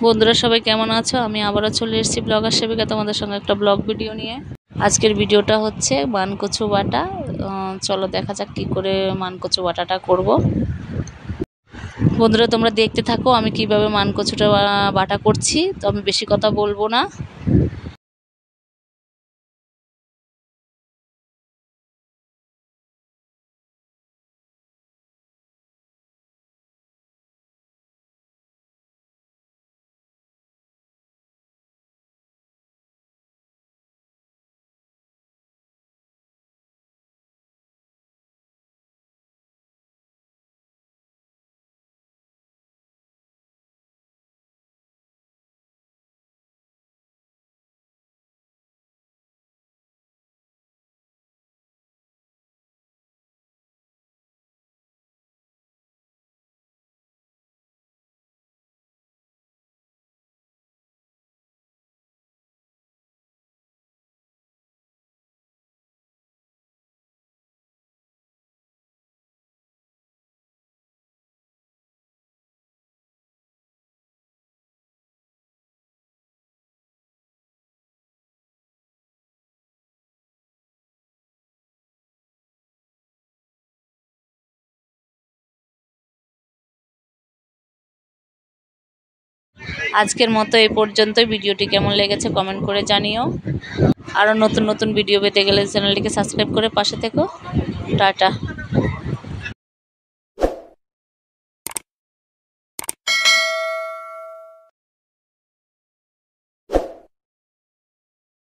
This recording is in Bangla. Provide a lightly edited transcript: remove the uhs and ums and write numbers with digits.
বন্ধুরা সবাই কেমন আছো? আমি আবারও চলে এসেছি ব্লগার সেবিকা তোমাদের সঙ্গে একটা ব্লগ ভিডিও নিয়ে। আজকের ভিডিওটা হচ্ছে মানকচু বাটা। চলো দেখা যাক কী করে মানকচু বাটাটা করব। বন্ধুরা তোমরা দেখতে থাকো আমি কিভাবে মানকচুটা বাটা করছি। তো আমি বেশি কথা বলবো না। আজকের মতো এই পর্যন্তই। ভিডিওটি কেমন লেগেছে কমেন্ট করে জানিও। আরও নতুন নতুন ভিডিও পেতে গেলে চ্যানেলটিকে সাবস্ক্রাইব করে পাশে থেকো। টাটা।